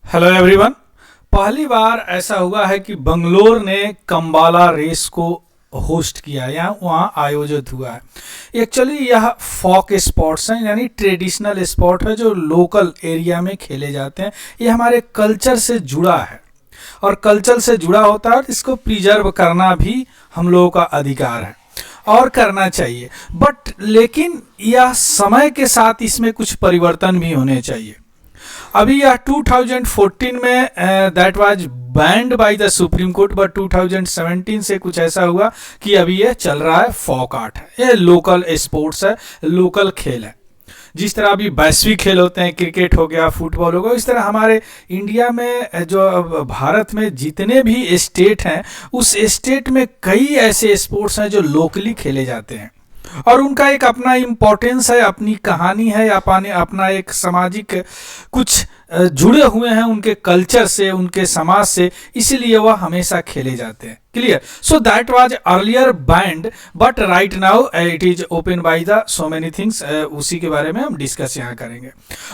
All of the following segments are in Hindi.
Hello everyone. पहली बार ऐसा हुआ है कि बंगलोर ने कम्बाला रेस को होस्ट किया या वहाँ आयोजित हुआ है। एक्चुअली यह फोक स्पोर्ट्स हैं, यानी ट्रेडिशनल स्पोर्ट है जो लोकल एरिया में खेले जाते हैं। ये हमारे कल्चर से जुड़ा है और कल्चर से जुड़ा होता है और इसको प्रिजर्व करना भी हम लोगों का अधिकार है और करना चाहिए। बट लेकिन यह समय के साथ इसमें कुछ परिवर्तन भी होने चाहिए। अभी यह 2014 में that was band by the supreme court, but 2017 से कुछ ऐसा हुआ कि अभी ये चल रहा है। फोक आर्ट है, ये लोकल स्पोर्ट्स है, लोकल खेल है। जिस तरह अभी वैश्विक खेल होते हैं, क्रिकेट हो गया, फुटबॉल हो गया, इस तरह हमारे इंडिया में जो भारत में जितने भी स्टेट हैं उस स्टेट में कई ऐसे स्पोर्ट्स हैं जो लोकली खेले जाते हैं और उनका एक अपना इम्पोर्टेंस है, अपनी कहानी है, अपना एक सामाजिक कुछ जुड़े हुए हैं उनके कल्चर से, उनके समाज से, इसलिए वह हमेशा खेले जाते हैं। Clear? So that was earlier band but right now it is open by the so many things. उसी के बारे में हम डिस्कस यहाँ करेंगे।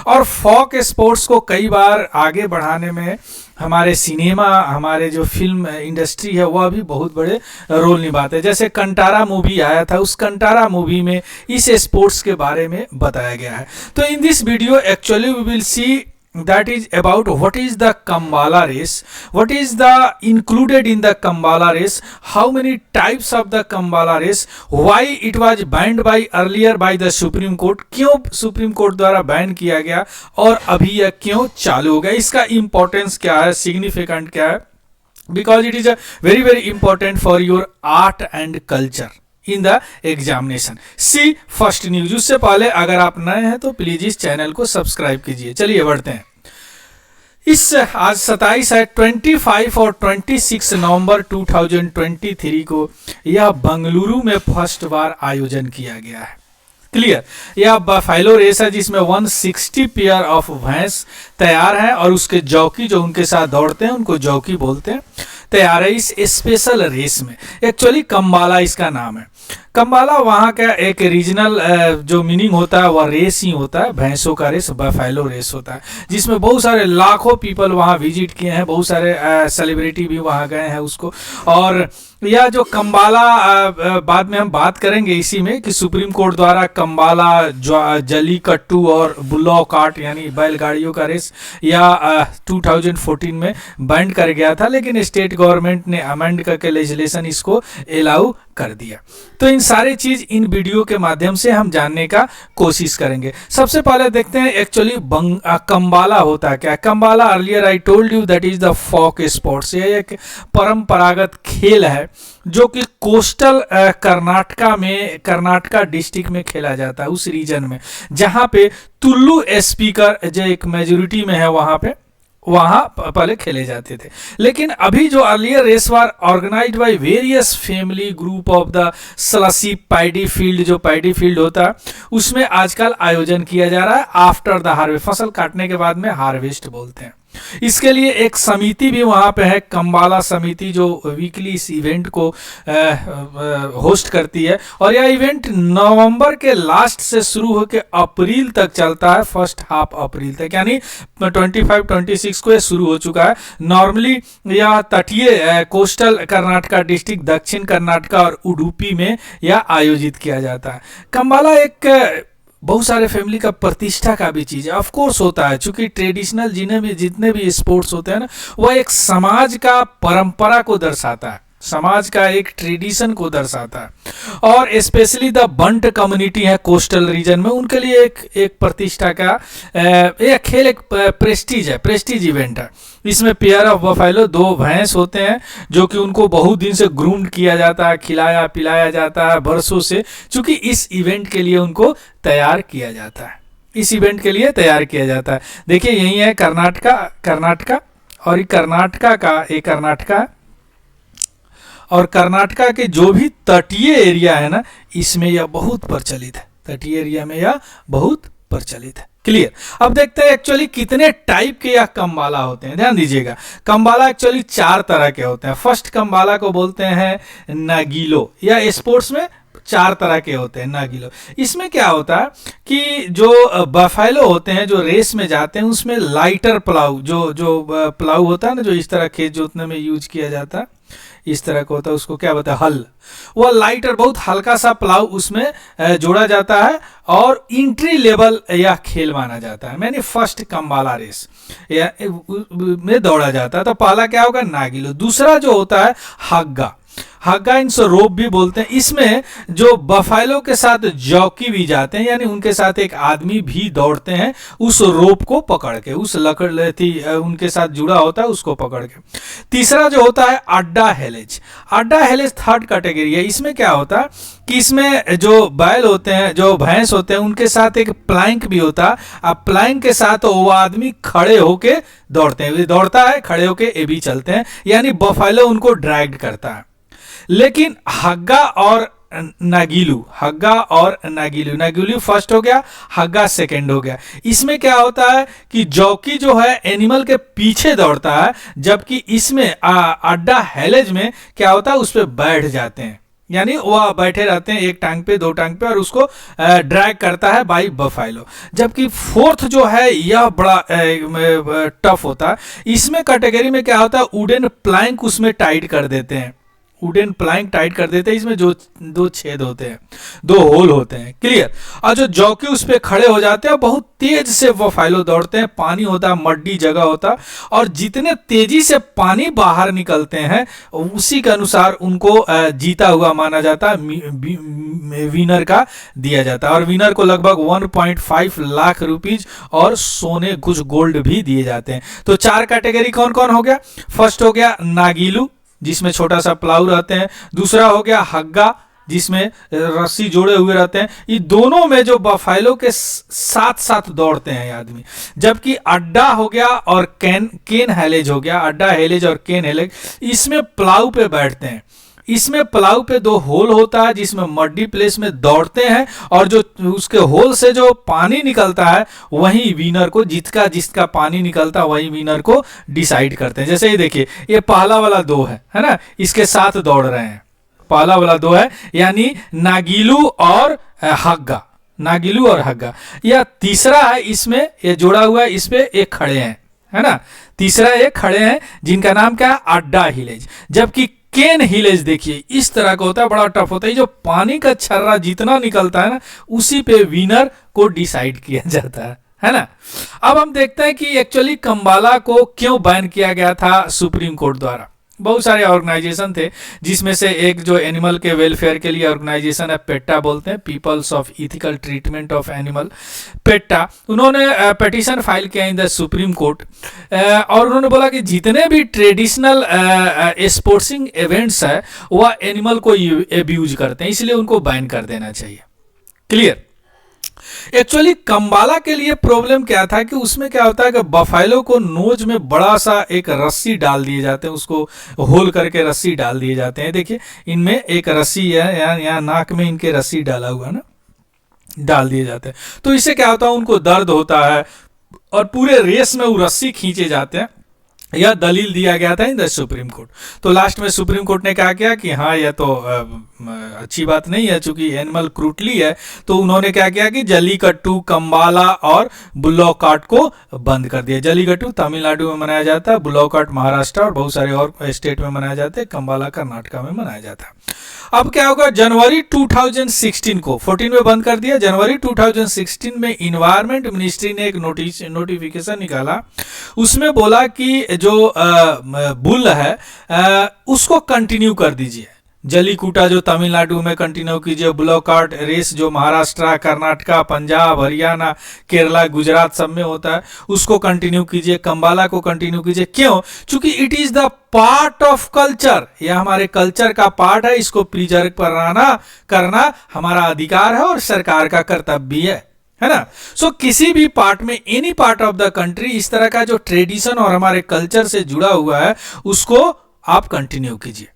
और फोक स्पोर्ट्स को कई बार आगे बढ़ाने में हमारे सिनेमा, हमारे जो फिल्म इंडस्ट्री है वह भी बहुत बड़े रोल निभाते हैं। जैसे कंटारा मूवी आया था, उस कंटारा मूवी में इस स्पोर्ट्स के बारे में बताया गया है। तो in this video actually we will see that is about what is the Kambala race, what is the included in the Kambala race, how many types of the Kambala race, why it was banned by earlier by the Supreme Court, क्यों सुप्रीम कोर्ट द्वारा बैन किया गया और अभी यह क्यों चालू हो गया, इसका इम्पोर्टेंस क्या है, सिग्निफिकेंट क्या है, because it is a very very important for your art and culture in the examination. See first news. उससे पहले अगर आप नए हैं तो प्लीज इस चैनल को सब्सक्राइब कीजिए। चलिए बढ़ते हैं। इस आज 27 है, 25 और 26 नवंबर 2023 को यह बंगलुरु में फर्स्ट बार आयोजन किया गया है। क्लियर? यह बफेलो रेस है जिसमें 160 पेयर ऑफ भैंस तैयार हैं और उसके जॉकी जो उनके साथ दौड़ते हैं उनको जॉकी बोलते हैं, तैयार है इस स्पेशल रेस में। एक्चुअली कम्बाला इसका नाम है। कम्बाला वहाँ का एक रीजनल जो मीनिंग होता है वह रेस ही होता है, भैंसों का रेस, बफेलो रेस होता है, जिसमें बहुत सारे लाखों पीपल वहाँ विजिट किए हैं, बहुत सारे सेलिब्रिटी भी वहाँ गए हैं उसको। और यह जो कम्बाला बाद में हम बात करेंगे इसी में कि सुप्रीम कोर्ट द्वारा कम्बाला जलीकट्टू और बुल्लॉक आर्ट यानी बैलगाड़ियों का रेस या 2014 में बैंड कर गया था, लेकिन स्टेट गवर्नमेंट ने अमेंड करके लेजिस्लेशन इसको अलाउ कर दिया। तो इन सारी चीज इन वीडियो के माध्यम से हम जानने का कोशिश करेंगे। सबसे पहले देखते हैं एक्चुअली कम्बाला होता है क्या। Kambala earlier I told you that is the folk sports. ये एक परंपरागत खेल है जो कि कोस्टल कर्नाटका डिस्ट्रिक्ट में खेला जाता है, उस रीजन में जहां पे तुल्लू स्पीकर जो एक मेजोरिटी में है वहां पहले खेले जाते थे। लेकिन अभी जो earlier race were organized by various family group of the slushy paddy field, जो पैडी फील्ड होता है उसमें आजकल आयोजन किया जा रहा है आफ्टर द हार्वेस्ट, फसल काटने के बाद में हार्वेस्ट बोलते हैं। इसके लिए एक समिति भी वहाँ पे है, कम्बाला समिति, जो वीकली इस इवेंट को होस्ट करती है। और यह इवेंट नवंबर के लास्ट से शुरू होकर अप्रैल तक चलता है, फर्स्ट हाफ अप्रैल तक, यानी 25-26 को यह शुरू हो चुका है। नॉर्मली यह तटीय कोस्टल कर्नाटका डिस्ट्रिक्ट, दक्षिण कर्नाटका और उडुपी में यह आयोजित किया जाता है। कम्बाला एक बहुत सारे फैमिली का प्रतिष्ठा का भी चीज़ है, ऑफ कोर्स होता है, क्योंकि ट्रेडिशनल जितने भी स्पोर्ट्स होते हैं ना, वह एक समाज का परंपरा को दर्शाता है, समाज का एक ट्रेडिशन को दर्शाता है। और स्पेशली द बंट कम्युनिटी है कोस्टल रीजन में, उनके लिए एक प्रतिष्ठा का यह खेल एक प्रेस्टीज है, प्रेस्टीज इवेंट है। इसमें पेयर ऑफ बफेलो, 2 भैंस होते हैं जो कि उनको बहुत दिन से ग्रूम्ड किया जाता है, खिलाया पिलाया जाता है बरसों से, चूंकि इस इवेंट के लिए उनको तैयार किया जाता है, इस इवेंट के लिए तैयार किया जाता है। देखिए यही है कर्नाटका और ये कर्नाटका और कर्नाटका के जो भी तटीय एरिया है ना, इसमें यह बहुत प्रचलित है, तटीय एरिया में यह बहुत प्रचलित है। क्लियर? अब देखते हैं एक्चुअली कितने टाइप के यह कम्बाला होते हैं। ध्यान दीजिएगा, कम्बाला एक्चुअली 4 तरह के होते हैं। फर्स्ट कम्बाला को बोलते हैं नगीलो, या स्पोर्ट्स में 4 तरह के होते हैं नागिलो। इसमें क्या होता है कि जो बफेलो होते हैं जो रेस में जाते हैं उसमें लाइटर प्लाऊ, जो प्लाऊ होता है ना, जो इस तरह खेत जोतने में यूज किया जाता है, इस तरह का होता है, उसको क्या बोलते हैं, हल। वह लाइटर बहुत हल्का सा प्लाऊ उसमें जोड़ा जाता है और इंट्री लेवल यह खेल माना जाता है। मैंने फर्स्ट कम्बाला रेस में दौड़ा जाता है। तो पहला क्या होगा, नागिलो। दूसरा जो होता है हग्गा, हग्गा इनको रोप भी बोलते हैं। इसमें जो बफेलो के साथ जॉकी भी जाते हैं, यानी उनके साथ एक आदमी भी दौड़ते हैं उस रोप को पकड़ के, उस लकड़ उनके साथ जुड़ा होता है उसको पकड़ के। तीसरा जो होता है अड्डा हेलेज, अड्डा हेलेज थर्ड कैटेगरी है। इसमें क्या होता है कि इसमें जो बैल होते हैं, जो भैंस होते हैं, उनके साथ एक प्लैंक भी होता है। अब प्लैंक के साथ वो आदमी खड़े होके दौड़ते हैं, दौड़ता है खड़े होके, ये भी चलते हैं, यानी बफेलो उनको ड्रैग करता है। लेकिन हग्गा और नागिलू, हग्गा और नागिलू, नागिलू फर्स्ट हो गया, हग्गा सेकंड हो गया। इसमें क्या होता है कि जॉकी जो है एनिमल के पीछे दौड़ता है, जबकि इसमें अड्डा हेलेज में क्या होता है, उस पर बैठ जाते हैं, यानी वह बैठे रहते हैं एक टांग पे, दो टांग पे, और उसको ड्रैग करता है बाई बफेलो। जबकि फोर्थ जो है यह बड़ा टफ होता है। इसमें कैटेगरी में क्या होता है, वुडन प्लैंक उसमें टाइट कर देते हैं, वुडन प्लैंक टाइट कर देते हैं। इसमें जो 2 छेद होते हैं, 2 होल होते हैं, क्लियर। और जो जॉकी उस पर खड़े हो जाते हैं, बहुत तेज से बफेलो दौड़ते हैं, पानी होता है, मड्डी जगह होता है, और जितने तेजी से पानी बाहर निकलते हैं उसी के अनुसार उनको जीता हुआ माना जाता है, विनर का दिया जाता है। और विनर को लगभग 1.5 लाख रुपीज और सोने कुछ गोल्ड भी दिए जाते हैं। तो 4 कैटेगरी कौन कौन हो गया, फर्स्ट हो गया नागिलू जिसमें छोटा सा प्लाऊ रहते हैं, दूसरा हो गया हग्गा जिसमें रस्सी जोड़े हुए रहते हैं, ये दोनों में जो बफेलो के साथ साथ दौड़ते हैं आदमी। जबकि अड्डा हो गया और केन हेलेज हो गया, अड्डा हेलेज और केन हेलेज, इसमें प्लाऊ पे बैठते हैं। इसमें प्लाऊ पे 2 होल होता है जिसमें मड्डी प्लेस में दौड़ते हैं, और जो उसके होल से जो पानी निकलता है वही विनर को, जिसका पानी निकलता है वही विनर को डिसाइड करते हैं। जैसे ये देखिए, ये पहला वाला 2 है ना, इसके साथ दौड़ रहे हैं, पहला वाला 2 है, यानी नागिलू और हग्गा, नागिलू और हग्गा। या तीसरा है, इसमें ये जोड़ा हुआ है, इस पे एक खड़े हैं, है ना, तीसरा एक खड़े हैं जिनका नाम क्या है, अड्डा हिलेज। जबकि केन हिलेज देखिए इस तरह का होता है, बड़ा टफ होता है, जो पानी का छर्रा जितना निकलता है ना उसी पे विनर को डिसाइड किया जाता है ना। अब हम देखते हैं कि एक्चुअली कम्बाला को क्यों बैन किया गया था सुप्रीम कोर्ट द्वारा। बहुत सारे ऑर्गेनाइजेशन थे, जिसमें से एक जो एनिमल के वेलफेयर के लिए ऑर्गेनाइजेशन है, पेट्टा बोलते हैं, peoples of ethical treatment of animal, PETA. उन्होंने पिटीशन फाइल किया इन द सुप्रीम कोर्ट, और उन्होंने बोला कि जितने भी ट्रेडिशनल स्पोर्ट्सिंग इवेंट्स है वह एनिमल को एब्यूज करते हैं, इसलिए उनको बैन कर देना चाहिए, क्लियर। एक्चुअली कम्बाला के लिए प्रॉब्लम क्या था कि उसमें क्या होता है कि बफेलो को नोज में बड़ा सा एक रस्सी डाल दिए जाते हैं, उसको होल करके रस्सी डाल दिए जाते हैं। देखिए इनमें एक रस्सी है, यहाँ नाक में इनके रस्सी डाला हुआ है ना, डाल दिए जाते हैं। तो इससे क्या होता है, उनको दर्द होता है और पूरे रेस में वो रस्सी खींचे जाते हैं। यह दलील दिया गया था इन द सुप्रीम कोर्ट। तो लास्ट में सुप्रीम कोर्ट ने कहा किया कि हाँ यह तो अच्छी बात नहीं है, चूंकि एनिमल क्रूटली है। तो उन्होंने क्या किया कि जल्लीकट्टू, कम्बाला और बुल्लॉक कार्ट को बंद कर दिया। जल्लीकट्टू तमिलनाडु में मनाया जाता है, बुल्लॉक कार्ट महाराष्ट्र और बहुत सारे और स्टेट में मनाया जाता है, कम्बाला कर्नाटका में मनाया जाता है। अब क्या होगा, जनवरी 2016 को 14 में बंद कर दिया। जनवरी 2016 में इन्वायरमेंट मिनिस्ट्री ने एक नोटिफिकेशन निकाला, उसमें बोला कि जो बुल है उसको कंटिन्यू कर दीजिए। जलीकूटा जो तमिलनाडु में कंटिन्यू कीजिए, बुल्लॉक कार्ट रेस जो महाराष्ट्र, कर्नाटका, पंजाब, हरियाणा, केरला, गुजरात सब में होता है उसको कंटिन्यू कीजिए। कम्बाला को कंटिन्यू कीजिए। क्यों? क्योंकि it is the part of culture, यह हमारे कल्चर का पार्ट है, इसको प्रिजर्व करना हमारा अधिकार है और सरकार का कर्तव्य है ना। सो किसी भी पार्ट में, any part of the country, इस तरह का जो ट्रेडिशन और हमारे कल्चर से जुड़ा हुआ है उसको आप कंटिन्यू कीजिए,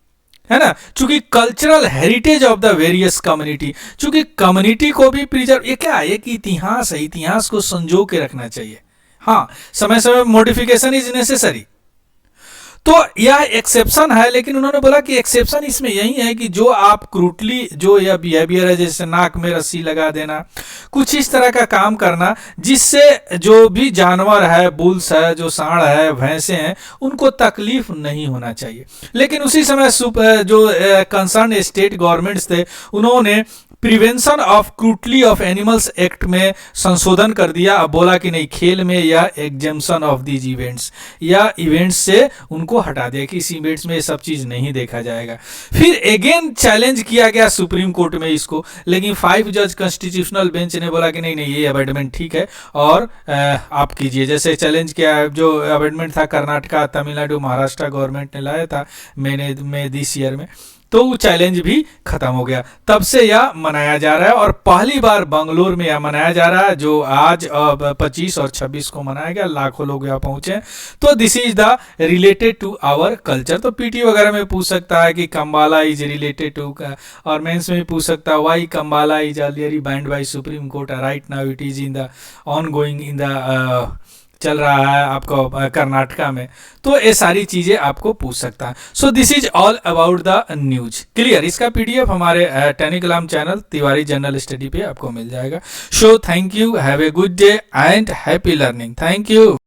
है ना। चूंकि cultural heritage of the various community, चूंकि कम्युनिटी को भी प्रिजर्व, ये क्या है कि इतिहास है, इतिहास को संजो के रखना चाहिए। हाँ, समय समय मॉडिफिकेशन इज नेसेसरी। तो यह एक्सेप्शन है, लेकिन उन्होंने बोला कि एक्सेप्शन इसमें यही है कि जो आप क्रूटली जो यह बिहेवियर है, जैसे नाक में रस्सी लगा देना, कुछ इस तरह का काम करना जिससे जो भी जानवर है, बुल्स है, जो सांड है, भैंसे हैं, उनको तकलीफ नहीं होना चाहिए। लेकिन उसी समय जो कंसर्न स्टेट गवर्नमेंट्स थे, उन्होंने prevention of cruelty of animals act में संशोधन कर दिया। अब बोला कि नहीं, खेल में या एग्जेम्पशन ऑफ दीज इवेंट्स, या इवेंट्स से उनको हटा दिया कि इस इवेंट्स में ये सब चीज़ नहीं देखा जाएगा। फिर अगेन चैलेंज किया गया सुप्रीम कोर्ट में इसको, लेकिन 5 जज कॉन्स्टिट्यूशनल बेंच ने बोला कि नहीं नहीं, ये अमेंडमेंट ठीक है और आप कीजिए। जैसे चैलेंज किया जो अमेंडमेंट था कर्नाटका, तमिलनाडु, महाराष्ट्र गवर्नमेंट ने लाया था मई दिस ईयर में, तो वो चैलेंज भी खत्म हो गया। तब से यह मनाया जा रहा है और पहली बार बंगलोर में यह मनाया जा रहा है, जो आज 25 और 26 को मनाया गया। लाखों लोग यहाँ पहुंचे। तो this is the related to our culture. तो पीटी वगैरह में पूछ सकता है कि कम्बाला इज रिलेटेड टू, और मेंस में भी पूछ सकता है why Kambala is already banned by Supreme Court, right now it is in the ongoing in the चल रहा है आपको कर्नाटका में। तो ये सारी चीज़ें आपको पूछ सकता है। So this is all about the news. Clear? इसका पीडीएफ हमारे Telegram channel Tiwari general study पे आपको मिल जाएगा। So thank you, have a good day and happy learning. Thank you.